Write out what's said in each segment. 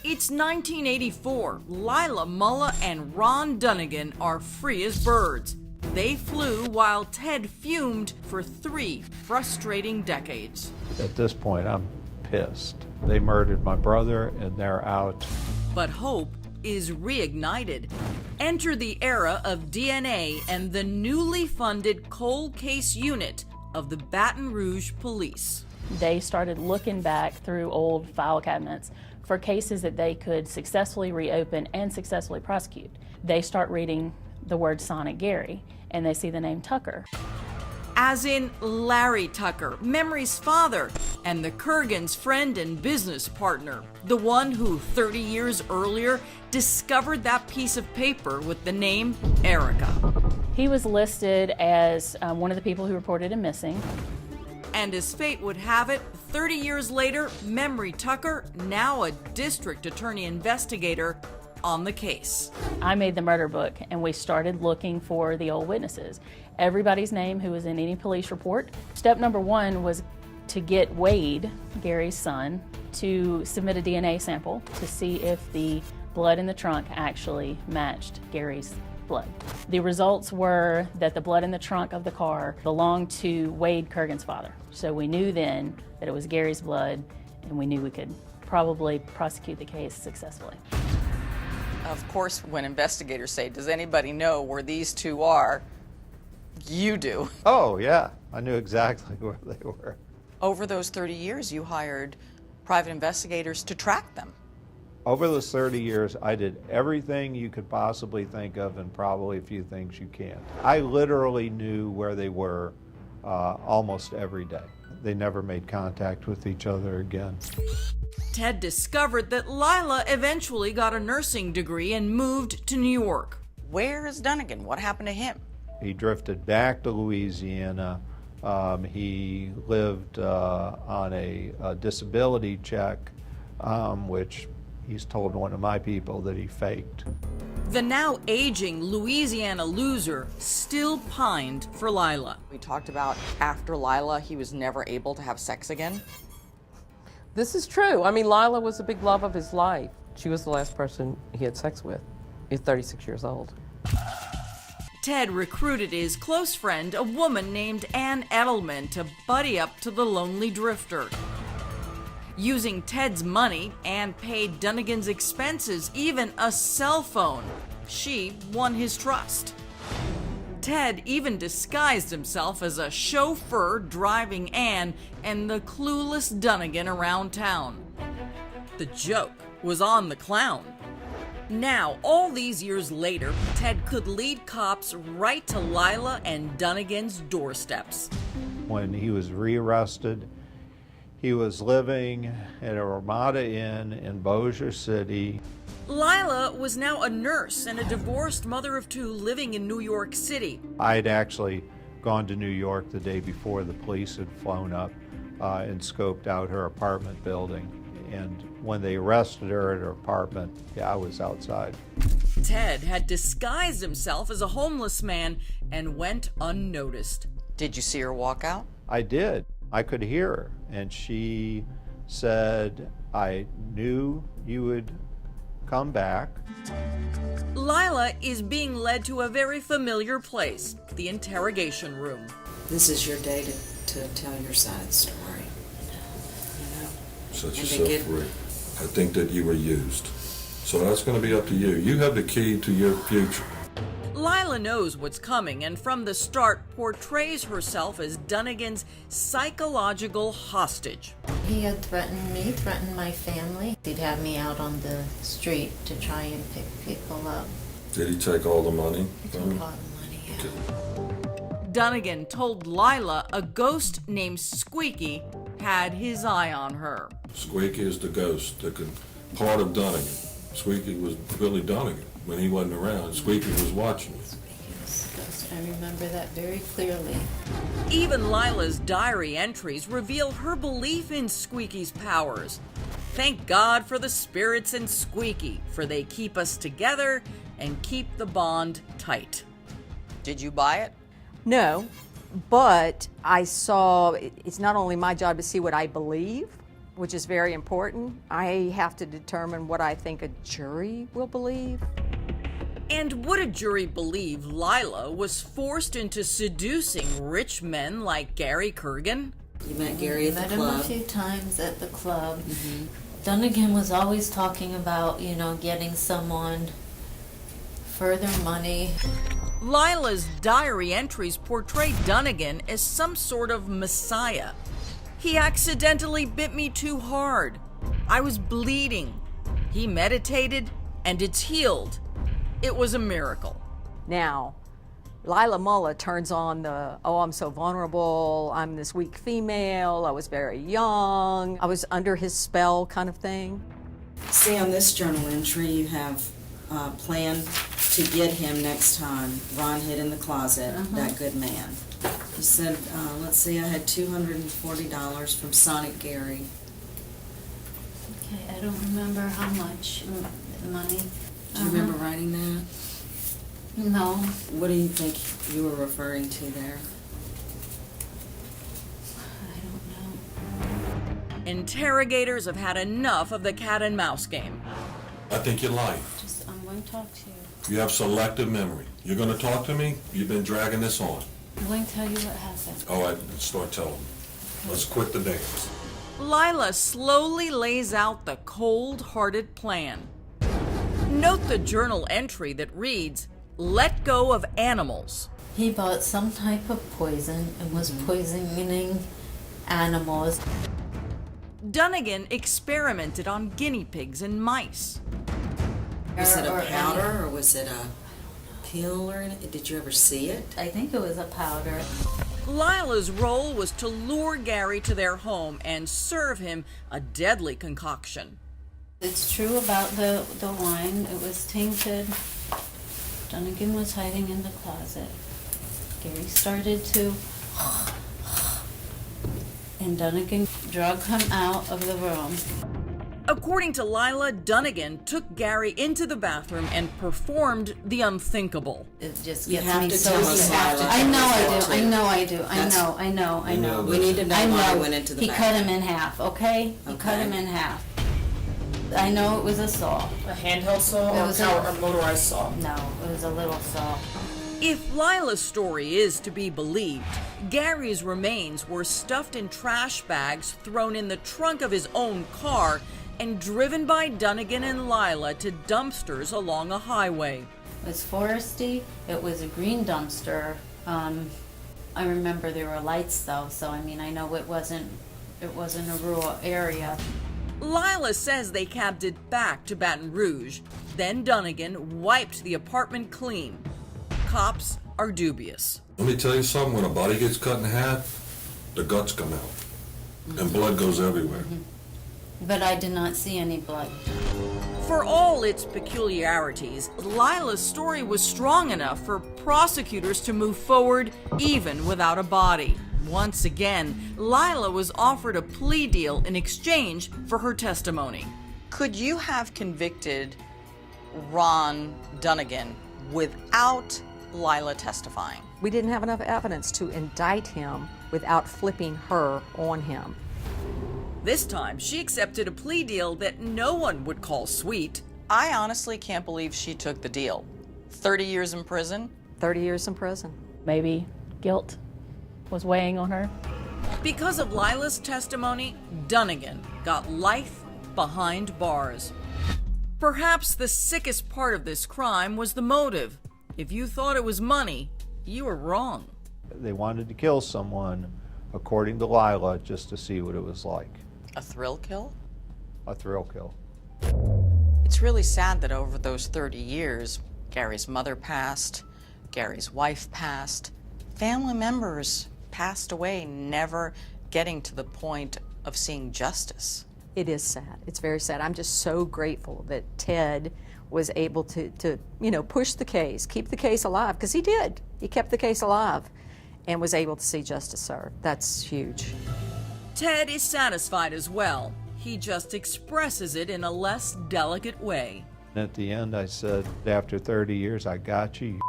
It's 1984. Lila Mulla and Ron Dunnigan are free as birds. They flew while Ted fumed for 3 frustrating decades. At this point, I'm pissed. They murdered my brother and they're out. But hope is reignited. Enter the era of DNA and the newly funded cold case unit of the Baton Rouge Police. They started looking back through old file cabinets for cases that they could successfully reopen and successfully prosecute. They start reading the word Sonic Gary, and they see the name Tucker. As in Larry Tucker, Memory's father, and the Kergans' friend and business partner, the one who 30 years earlier discovered that piece of paper with the name Erica. He was listed as one of the people who reported him missing. And as fate would have it, 30 years later, Memory Tucker, now a district attorney investigator, on the case. I made the murder book, and we started looking for the old witnesses. Everybody's name who was in any police report. Step number 1 was to get Wade, Gary's son, to submit a DNA sample to see if the blood in the trunk actually matched Gary's blood. The results were that the blood in the trunk of the car belonged to Wade Kergan's father. So we knew then that it was Gary's blood, and we knew we could probably prosecute the case successfully. Of course, when investigators say, does anybody know where these two are? You do. Oh, yeah. I knew exactly where they were. Over those 30 years, you hired private investigators to track them. Over those 30 years, I did everything you could possibly think of and probably a few things you can't. I literally knew where they were almost every day. They never made contact with each other again. Ted discovered that Lila eventually got a nursing degree and moved to New York. Where is Dunnigan? What happened to him? He drifted back to Louisiana. He lived on a disability check, which he's told one of my people that he faked. The now aging Louisiana loser still pined for Lila. We talked about after Lila, he was never able to have sex again. This is true. I mean, Lila was a big love of his life. She was the last person he had sex with. He's 36 years old. Ted recruited his close friend, a woman named Ann Edelman, to buddy up to the lonely drifter. Using Ted's money, Ann paid Dunnigan's expenses, even a cell phone. She won his trust. Ted even disguised himself as a chauffeur driving Ann and the clueless Dunnigan around town. The joke was on the clown. Now, all these years later, Ted could lead cops right to Lila and Dunnigan's doorsteps. When he was rearrested, he was living at a Ramada Inn in Bossier City. Lila was now a nurse and a divorced mother of 2 living in New York City. I had actually gone to New York the day before the police had flown up and scoped out her apartment building. And when they arrested her at her apartment, yeah, I was outside. Ted had disguised himself as a homeless man and went unnoticed. Did you see her walk out? I did. I could hear her. And she said, I knew you would come back. Lila is being led to a very familiar place, the interrogation room. This is your day to tell your side of the story. Set yourself free. I think that you were used. So that's going to be up to you. You have the key to your future. Lila knows what's coming and from the start portrays herself as Dunnigan's psychological hostage. He had threatened me, threatened my family. He'd have me out on the street to try and pick people up. Did he take all the money? He took all the money, yeah. Dunnigan told Lila a ghost named Squeaky had his eye on her. Squeaky is the ghost, part of Dunnigan. Squeaky was Billy Dunnigan. When he wasn't around, Squeaky was watching you. Squeaky was the ghost. I remember that very clearly. Even Lila's diary entries reveal her belief in Squeaky's powers. Thank God for the spirits in Squeaky, for they keep us together and keep the bond tight. Did you buy it? No, but I saw, it's not only my job to see what I believe, which is very important. I have to determine what I think a jury will believe. And would a jury believe Lila was forced into seducing rich men like Gary Kergan? You met Gary at the Met him a club. few times at the club. Dunnigan was always talking about, getting someone further money. Lila's diary entries portray Dunnigan as some sort of messiah. He accidentally bit me too hard. I was bleeding. He meditated, and it's healed. It was a miracle. Now, Lila Mulla turns on the, oh, I'm so vulnerable, I'm this weak female, I was very young, I was under his spell kind of thing. See, on this journal entry, you have a plan to get him next time. Ron hid in the closet, that good man. You said, let's see, I had $240 from Sonic Gary. Okay, I don't remember how much money. Do you remember writing that? No, What do you think you were referring to there? I don't know. Interrogators have had enough of the cat and mouse game. I think you're lying. I'm going to talk to you. You have selective memory. You're going to talk to me? You've been dragging this on. I'm going to tell you what happened. All right, start telling me. Let's quit the dance. Lila slowly lays out the cold-hearted plan. Note the journal entry that reads, "Let go of animals." He bought some type of poison and was poisoning animals. Dunnigan experimented on guinea pigs and mice. Was it Or a powder or was it a pill or anything? Did you ever see it? I think it was a powder. Lila's role was to lure Gary to their home and serve him a deadly concoction. It's true about the wine. It was tainted. Dunnigan was hiding in the closet. Gary started to... and Dunnigan drug him out of the room. According to Lila, Dunnigan took Gary into the bathroom and performed the unthinkable. It just You gets have me to so tell us, sad. Lila. I know I do. That's- I know I do. I That's- know. We need to know I why know. he went into the He bathroom. cut him in half, okay? He cut Okay. him in half. I know it was a saw. A handheld saw It or was a motorized saw? No, it was a little saw. If Lila's story is to be believed, Gary's remains were stuffed in trash bags, thrown in the trunk of his own car, and driven by Dunnigan and Lila to dumpsters along a highway. It was foresty. It was a green dumpster. I remember there were lights though, so I mean I know it wasn't a rural area. Lila says they cabbed it back to Baton Rouge. Then Dunnigan wiped the apartment clean. Cops are dubious. Let me tell you something, when a body gets cut in half, the guts come out. And blood goes everywhere. But I did not see any blood. For all its peculiarities, Lila's story was strong enough for prosecutors to move forward even without a body. Once again, Lila was offered a plea deal in exchange for her testimony. Could you have convicted Ron Dunnigan without Lila testifying? We didn't have enough evidence to indict him without flipping her on him. This time, she accepted a plea deal that no one would call sweet. I honestly can't believe she took the deal. 30 years in prison? 30 years in prison. Maybe guilt was weighing on her. Because of Lila's testimony, Dunnigan got life behind bars. Perhaps the sickest part of this crime was the motive. If you thought it was money, you were wrong. They wanted to kill someone, according to Lila, just to see what it was like. A thrill kill? A thrill kill. It's really sad that over those 30 years, Gary's mother passed, Gary's wife passed, family members passed away, never getting to the point of seeing justice. It is sad. It's very sad. I'm just so grateful that Ted was able to push the case, keep the case alive, because he did. He kept the case alive and was able to see justice served. That's huge. Ted is satisfied as well. He just expresses it in a less delicate way. At the end, I said, after 30 years, I got you.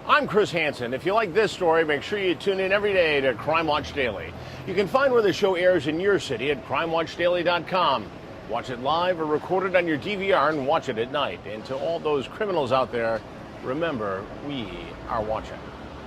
I'm Chris Hansen. If you like this story, make sure you tune in every day to Crime Watch Daily. You can find where the show airs in your city at crimewatchdaily.com. Watch it live or record it on your DVR and watch it at night. And to all those criminals out there, remember, we are watching.